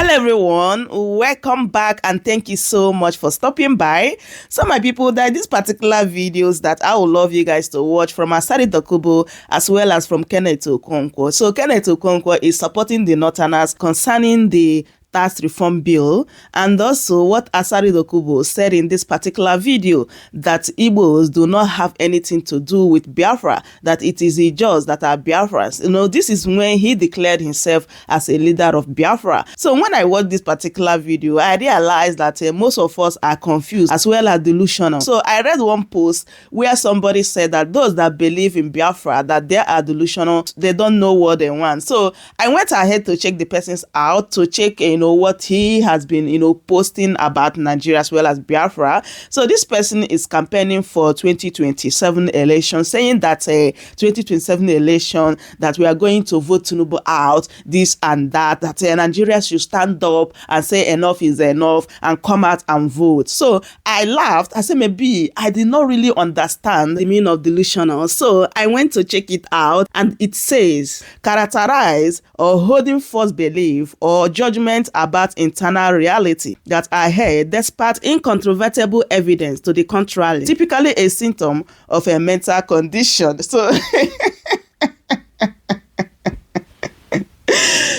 Hello everyone, welcome back and thank you so much for stopping by. So my people, that this particular videos that I would love you guys to watch from Asari Dokubo as well as from Kenneth Okonkwo. So Kenneth Okonkwo is supporting the Northerners concerning the tax reform bill, and also what Asari Dokubo said in this particular video, that Igbos do not have anything to do with Biafra, that it is Igbos that are Biafrans. You know, this is when he declared himself as a leader of Biafra. So when I watched this particular video, I realized that most of us are confused as well as delusional. So I read one post where somebody said that those that believe in Biafra, that they are delusional, they don't know what they want. So I went ahead to check the persons out, to check, what he has been, posting about Nigeria as well as Biafra. So this person is campaigning for 2027 election, saying that 2027 election, that we are going to vote Tinubu out, this and that Nigeria should stand up and say enough is enough and come out and vote. So I laughed. I said, maybe I did not really understand the meaning of delusional. So I went to check it out, and it says, characterize or holding false belief or judgment about internal reality that are held despite incontrovertible evidence to the contrary, typically a symptom of a mental condition.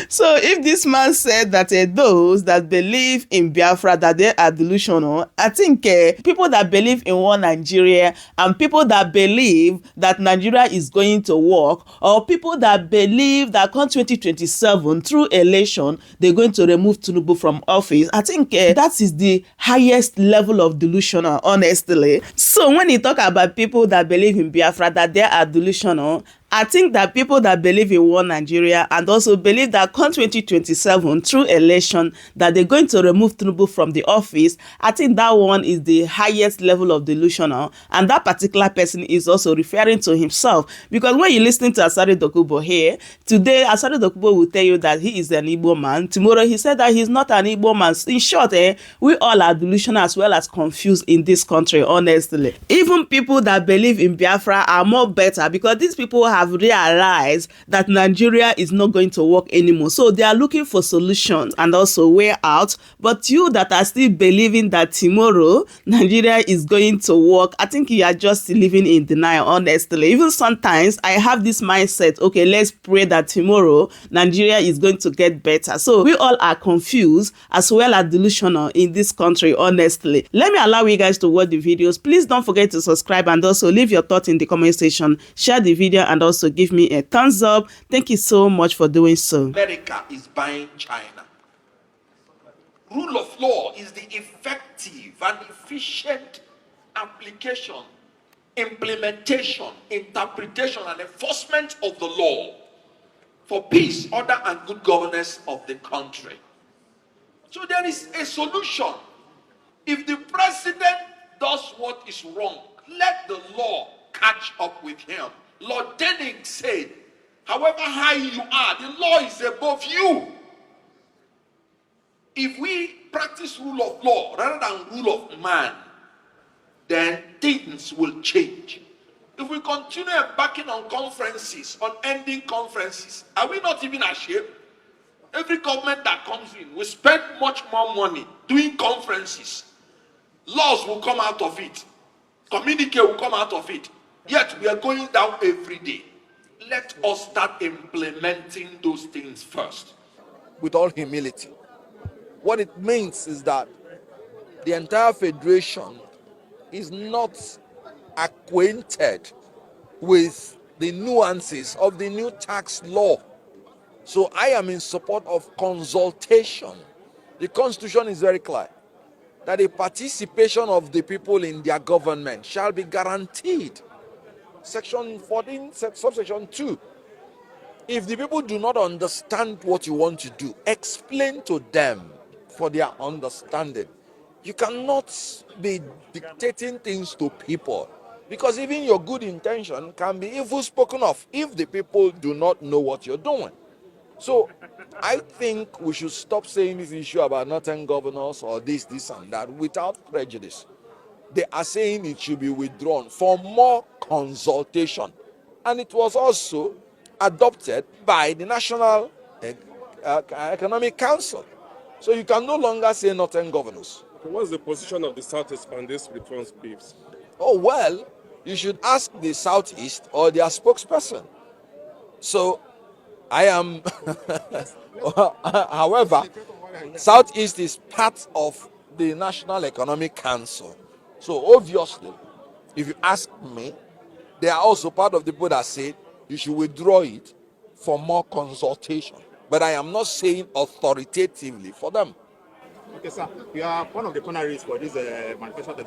So if this man said that those that believe in Biafra, that they are delusional, I think people that believe in one Nigeria and people that believe that Nigeria is going to work, or people that believe that come 2027 through election they're going to remove Tinubu from office, I think that is the highest level of delusional, honestly. So when you talk about people that believe in Biafra, that they are delusional, I think that people that believe in one Nigeria and also believe that come 2027 through election that they're going to remove Tinubu from the office, I think that one is the highest level of delusional, and that particular person is also referring to himself. Because when you listen to Asari Dokubo here, today Asari Dokubo will tell you that he is an Igbo man. Tomorrow he said that he's not an Igbo man. In short, we all are delusional as well as confused in this country, honestly. Even people that believe in Biafra are more better, because these people have realized that Nigeria is not going to work anymore. So they are looking for solutions and also way out. But you that are still believing that tomorrow Nigeria is going to work, I think you are just living in denial, honestly. Even sometimes I have this mindset, okay, let's pray that tomorrow Nigeria is going to get better. So we all are confused as well as delusional in this country, honestly. Let me allow you guys to watch the videos. Please don't forget to subscribe and also leave your thoughts in the comment section. Share the video and also give me a thumbs up. Thank you so much for doing so. America is buying China. Rule of law is the effective and efficient application, implementation, interpretation, and enforcement of the law for peace, order, and good governance of the country. So there is a solution. If the president does what is wrong, let the law catch up with him. Lord Denning said, however high you are, the law is above you. If we practice rule of law rather than rule of man, then things will change. If we continue embarking on conferences, on ending conferences, are we not even ashamed? Every government that comes in will spend much more money doing conferences. Laws will come out of it. Communique will come out of it. Yet we are going down every day. Let us start implementing those things first. With all humility. What it means is that the entire federation is not acquainted with the nuances of the new tax law. So I am in support of consultation. The constitution is very clear that the participation of the people in their government shall be guaranteed. Section 14, subsection 2. If the people do not understand what you want to do, explain to them for their understanding. You cannot be dictating things to people, because even your good intention can be evil spoken of if the people do not know what you're doing. So I think we should stop saying this issue about northern governors or this and that without prejudice. They are saying it should be withdrawn for more consultation. And it was also adopted by the National Economic Council. So you can no longer say northern governors. What's the position of the Southeast on this reforms beefs? Oh, well, you should ask the Southeast or their spokesperson. So I am, however, Southeast is part of the National Economic Council. So obviously, if you ask me, they are also part of the people that say you should withdraw it for more consultation. But I am not saying authoritatively for them. Okay, sir. You are one of the pioneers for this manifesto that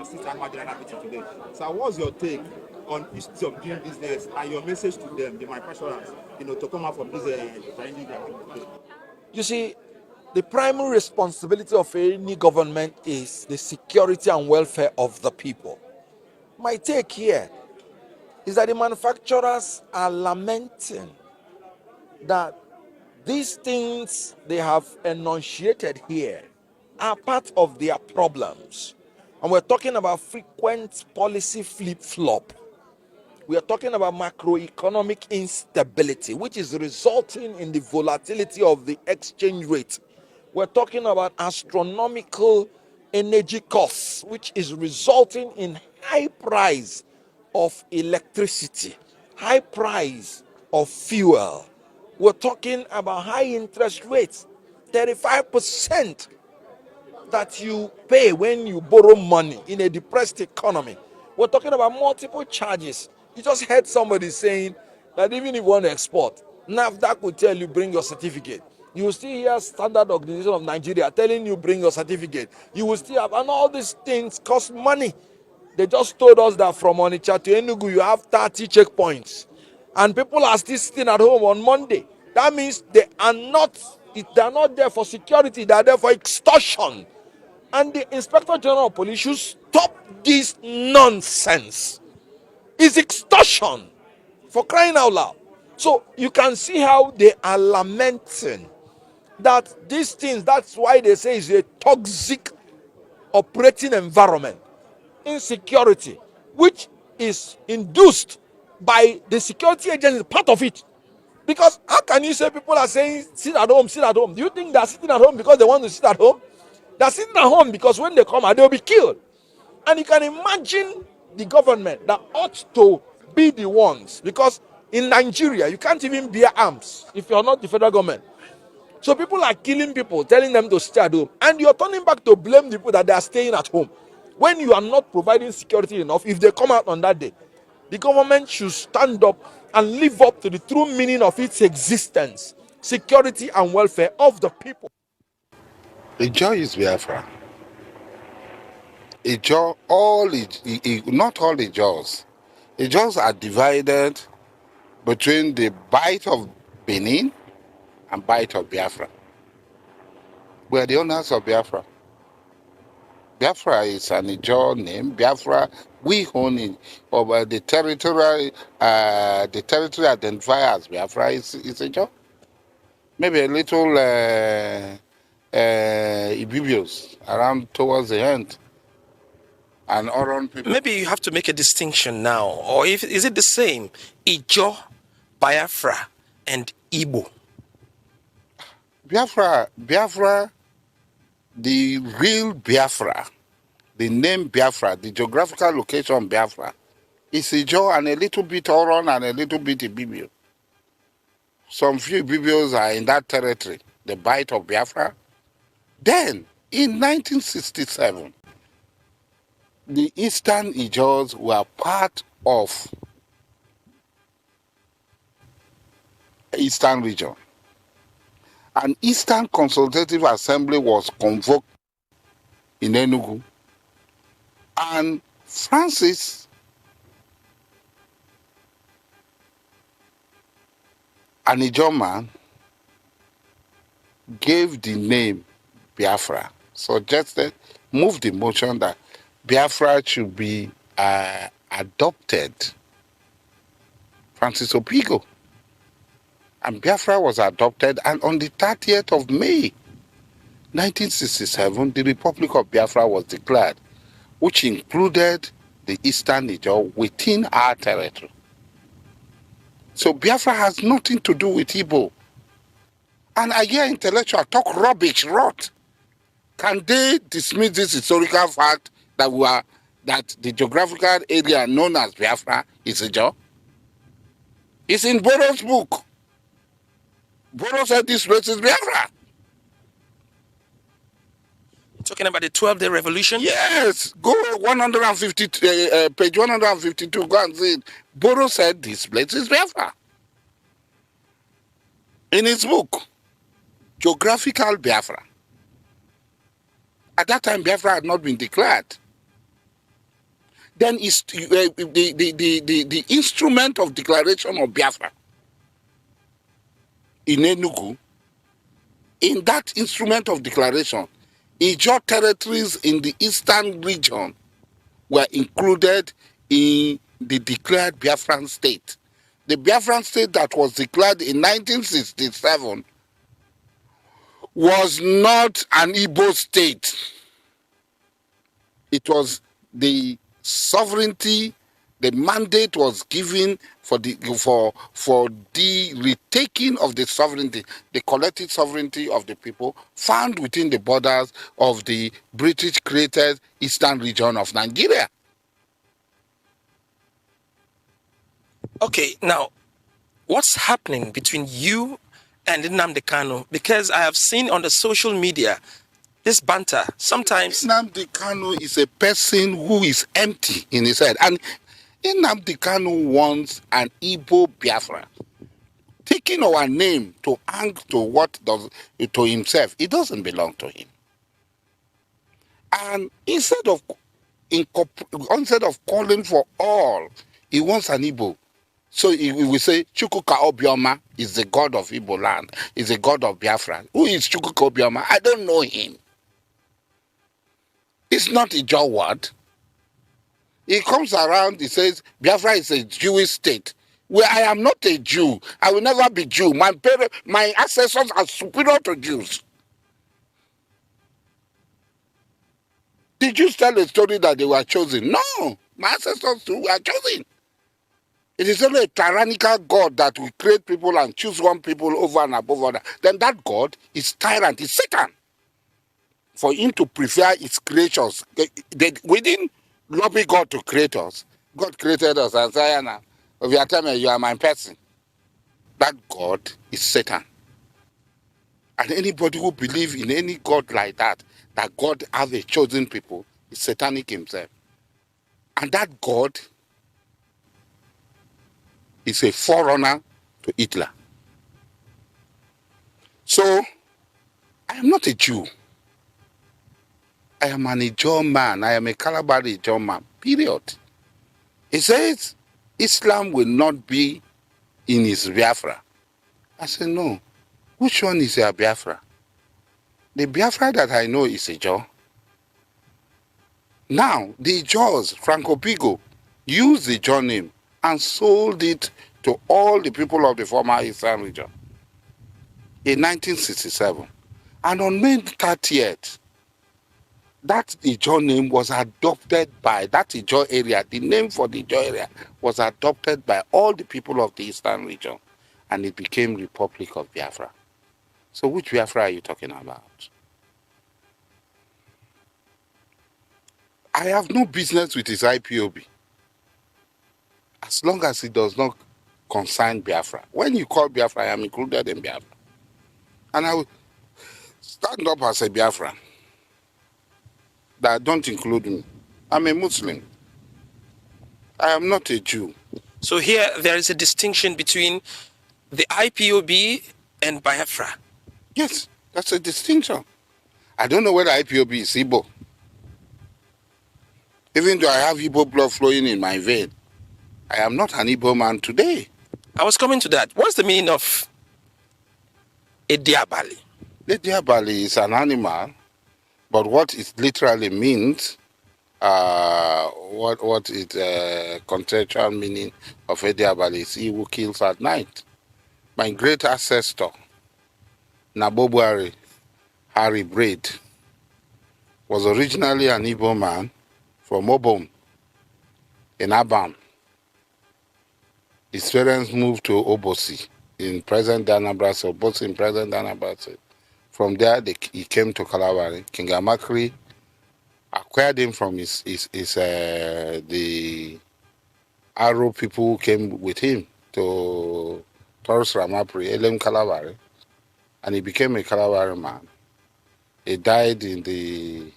sits annual general meeting today. So, what's your take on issues of doing business and your message to them, the manufacturers, to come out from this challenging today? You see, the primary responsibility of any government is the security and welfare of the people. My take here is that the manufacturers are lamenting that these things they have enunciated here are part of their problems. And we're talking about frequent policy flip-flop. We are talking about macroeconomic instability, which is resulting in the volatility of the exchange rate. We're talking about astronomical energy costs, which is resulting in high price of electricity, high price of fuel. We're talking about high interest rates, 35% that you pay when you borrow money in a depressed economy. We're talking about multiple charges. You just heard somebody saying that even if you want to export, NAFDAC will tell you bring your certificate. You will still hear Standard Organization of Nigeria telling you bring your certificate. You will still have, and all these things cost money. They just told us that from Onitsha to Enugu you have 30 checkpoints, and people are still sitting at home on Monday. That means they are not there for security. They are there for extortion. And the Inspector General of Police should stop this nonsense. It's extortion, for crying out loud. So you can see how they are lamenting that these things, that's why they say it's a toxic operating environment, insecurity, which is induced by the security agency, part of it. Because how can you say people are saying sit at home, sit at home? Do you think they're sitting at home because they want to sit at home? They're sitting at home because when they come out, they'll be killed. And you can imagine the government that ought to be the ones, because in Nigeria, you can't even bear arms if you're not the federal government. So people are killing people, telling them to stay at home. And you're turning back to blame the people that they are staying at home. When you are not providing security enough, if they come out on that day, the government should stand up and live up to the true meaning of its existence, security and welfare of the people. The joy is Biafra. Not all the jaws. The jaws are divided between the bite of Benin and bite of Biafra. We are the owners of Biafra. Biafra is an Ijaw name. Biafra, we own it. But the territory identifier as Biafra is Ijaw. Maybe a little Ibibios around towards the end. And Oron people. Maybe you have to make a distinction now, or is it the same? Ijaw, Biafra, and Igbo. Biafra, the real Biafra, the name Biafra, the geographical location Biafra, is Ijaw and a little bit Oron and a little bit Ibibio. Some few Ibibios are in that territory, the bite of Biafra. Then, in 1967, the Eastern Ijaws were part of Eastern region. An Eastern Consultative Assembly was convoked in Enugu, and Francis, an Ijaw man, gave the name Biafra, moved the motion that Biafra should be adopted. Francis Opigo. And Biafra was adopted, and on the 30th of May, 1967, the Republic of Biafra was declared, which included the Eastern Ijaw within our territory. So Biafra has nothing to do with Igbo. And I hear intellectuals talk rubbish, rot. Can they dismiss this historical fact that the geographical area known as Biafra is a job? It's in Boro's book. Boro said this place is Biafra. Talking about the 12-day revolution? Yes, go 150, page 152, go and see it. Boro said this place is Biafra. In his book, Geographical Biafra. At that time, Biafra had not been declared. Then the instrument of declaration of Biafra in Enugu, in that instrument of declaration, Ijaw territories in the eastern region were included in the declared Biafran state. The Biafran state that was declared in 1967 was not an Igbo state. It was the sovereignty, the mandate was given for the retaking of the sovereignty, the collective sovereignty of the people found within the borders of the British created eastern region of Nigeria. Okay, now, what's happening between you and Nnamdi Kanu? Because I have seen on the social media this banter. Sometimes Nnamdi Kanu is a person who is empty in his head. And Nnamdi Kanu wants an Igbo Biafra. Taking our name to hang to what does to himself, it doesn't belong to him. And instead of calling for all, he wants an Igbo. So we will say Chukwuka Obioma is the god of Igbo land, is the god of Biafra. Who is Chukwuka Obioma? I don't know him. It's not a Jaw word. He comes around, he says, Biafra is a Jewish state. Well, I am not a Jew. I will never be Jew. My ancestors are superior to Jews. The Jews tell a story that they were chosen. No, my ancestors too were chosen. It is only a tyrannical God that will create people and choose one people over and above other. Then that God is tyrant, is Satan. For him to prefer his creatures, we didn't lobby God to create us. God created us and said, if you are telling me you are my person, that God is Satan. And anybody who believes in any God like that God has a chosen people, is satanic himself. And that God is a forerunner to Hitler. So, I am not a Jew. I am an Ijaw man. I am a Calabar Ijaw man. Period. He says Islam will not be in his Biafra. I said, no. Which one is your Biafra? The Biafra that I know is Ijaw. Now, the Ijaws, Franco Pigo, used the Ijaw name and sold it to all the people of the former Eastern region in 1967. And on May 30th, that Ijaw name was adopted by that Ijaw area. The name for the Ijaw area was adopted by all the people of the Eastern region, and it became Republic of Biafra. So which Biafra are you talking about? I have no business with his IPOB, as long as it does not concern Biafra. When you call Biafra, I am included in Biafra. And I will stand up as a Biafran. That don't include me. I'm a Muslim. I am not a Jew. So here there is a distinction between the IPOB and Biafra. Yes, that's a distinction. I don't know whether IPOB is Igbo. Even though I have Igbo blood flowing in my vein, I am not an Igbo man today. I was coming to that. What's the meaning of a diabali? The diabali is an animal, but what it literally means, what is contextual meaning of a diabali is he who kills at night. My great ancestor, Nabobuari Harry Braid, was originally an Igbo man from Obom in Abam. His parents moved to Obosi in present Anambra State, both in present Anambra State. From there, he came to Kalabari. King Amakri acquired him from the Aro people who came with him to Taurus Ramapri, Elim Kalabari, and he became a Kalabari man. He died in the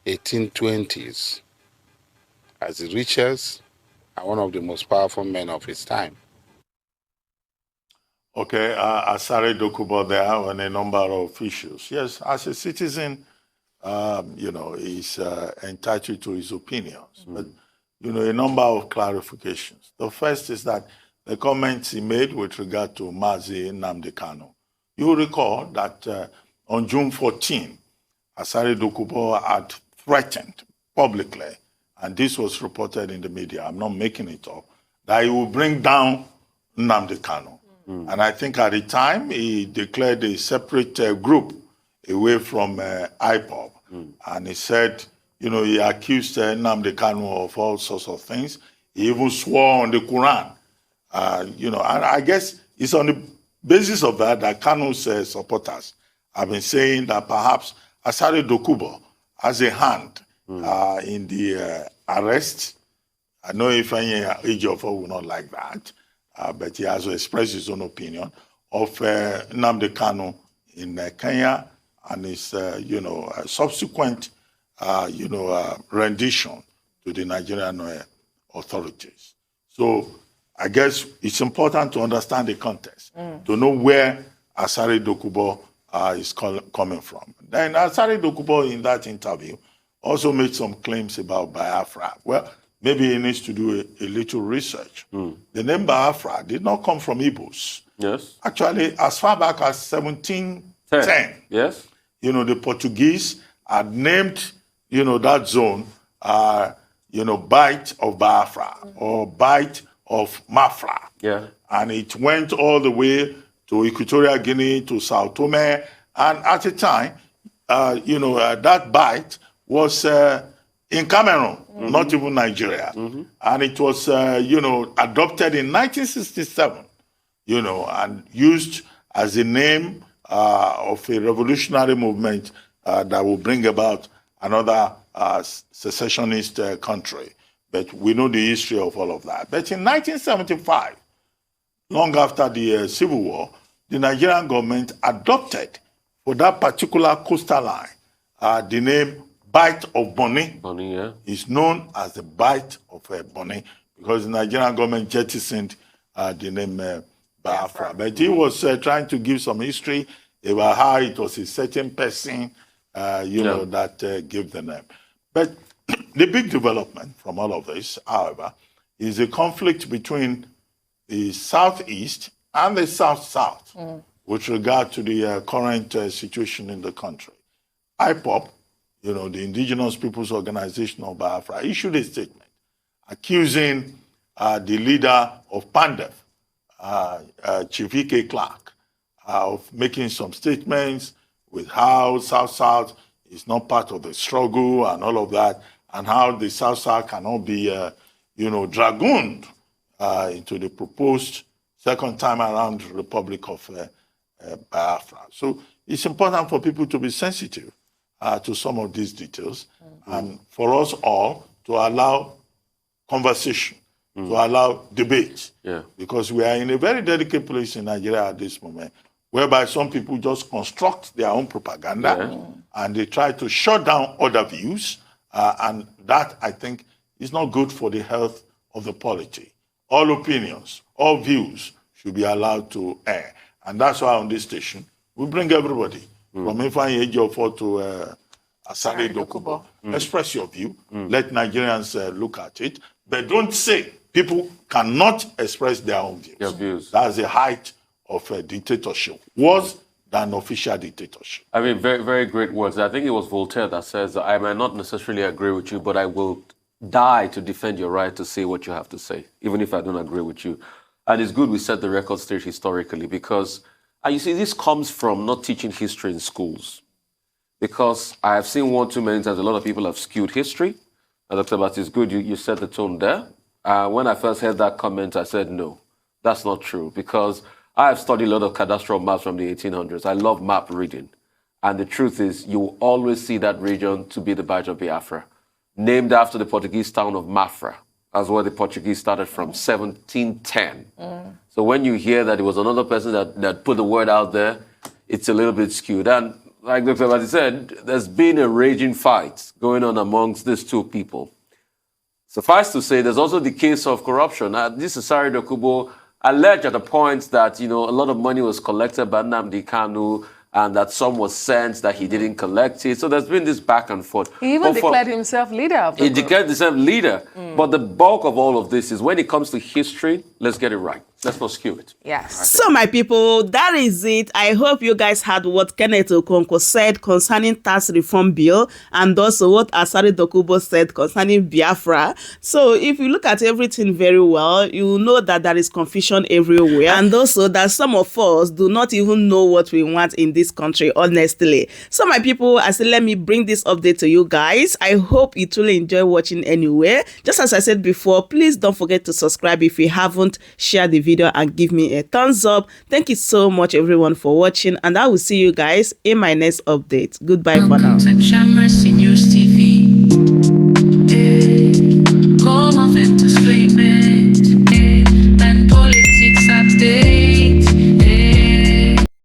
1820s as the richest and one of the most powerful men of his time. Okay, Asari Dokubo there on a number of issues. Yes, as a citizen, he's entitled to his opinions. But, a number of clarifications. The first is that the comments he made with regard to Mazi Nnamdi Kanu. You recall that on June 14, Asari Dokubo had threatened publicly, and this was reported in the media, I'm not making it up, that he will bring down Nnamdi Kanu. And I think at the time, he declared a separate group away from IPOD. And he said, he accused Nnamdi Kanu of all sorts of things. He even swore on the Quran. And I guess it's on the basis of that Kanu's supporters have been saying that perhaps Asari Dokubo has a hand in the arrest. I know if any Ejiofor will not like that. But he has expressed his own opinion of Nnamdi Kanu in Kenya and his, subsequent, rendition to the Nigerian authorities. So I guess it's important to understand the context, to know where Asari Dokubo is coming from. Then Asari Dokubo in that interview also made some claims about Biafra. Well, maybe he needs to do a little research. The name Biafra did not come from Igbos. Yes. Actually, as far back as 1710, yes, the Portuguese had named, that zone, Bight of Biafra or Bight of Mafra. Yeah. And it went all the way to Equatorial Guinea, to Sao Tome. And at the time, that Bight was in Cameroon, not even Nigeria. And it was, adopted in 1967, and used as a name of a revolutionary movement that will bring about another secessionist country. But we know the history of all of that. But in 1975, long after the Civil War, the Nigerian government adopted for that particular coastal line the name Bight of Bonny. Bonny, yeah. Is known as the Bight of Bonny because the Nigerian government jettisoned the name Biafra. But he was trying to give some history about how it was a certain person, that gave the name. But the big development from all of this, however, is a conflict between the Southeast and the South-South with regard to the current situation in the country. IPOP, the Indigenous Peoples Organization of Biafra, issued a statement accusing the leader of PANDEF, Chief E.K. Clark, of making some statements with how South-South is not part of the struggle and all of that, and how the South-South cannot be, dragooned into the proposed second time around Republic of Biafra. So it's important for people to be sensitive to some of these details, and for us all to allow conversation, to allow debate, because we are in a very delicate place in Nigeria at this moment, whereby some people just construct their own propaganda and they try to shut down other views, and that, I think, is not good for the health of the polity. All opinions, all views should be allowed to air, and that's why on this station, we bring everybody, from Ifeanyi Ejiofor to Asari Dokubo. Express your view. Let Nigerians look at it. But don't say people cannot express their own views. That's the height of dictatorship. Worse than official dictatorship. I mean, very, very great words. I think it was Voltaire that says, I might not necessarily agree with you, but I will die to defend your right to say what you have to say, even if I don't agree with you. And it's good we set the record straight historically, because you see, this comes from not teaching history in schools. Because I have seen one too many times, a lot of people have skewed history. And Dr. Bat, it's good you set the tone there. When I first heard that comment, I said, no, that's not true. Because I have studied a lot of cadastral maps from the 1800s. I love map reading. And the truth is, you will always see that region to be the Bight of Biafra, named after the Portuguese town of Mafra. That's where the Portuguese started from, 1710. So when you hear that it was another person that put the word out there, it's a little bit skewed. And like Dr. Abadi said, there's been a raging fight going on amongst these two people. Suffice to say, there's also the case of corruption. This Asari Dokubo alleged at a point that, a lot of money was collected by Nnamdi Kanu and that some was sent that he didn't collect it. So there's been this back and forth. He even declared himself leader of the group. He declared himself leader. But the bulk of all of this is when it comes to history, let's get it right. Let's not skew it. Yes. So my people, that is it. I hope you guys heard what Kenneth Okonkwo said concerning tax reform bill and also what Asari Dokubo said concerning Biafra. So if you look at everything very well, you will know that there is confusion everywhere. And also that some of us do not even know what we want in this country, honestly. So my people, I said, let me bring this update to you guys. I hope you truly enjoy watching anyway. Just as I said before, please don't forget to subscribe if you haven't. Share the video and give me a thumbs up. Thank you so much everyone for watching, and I will see you guys in my next update. Goodbye for now.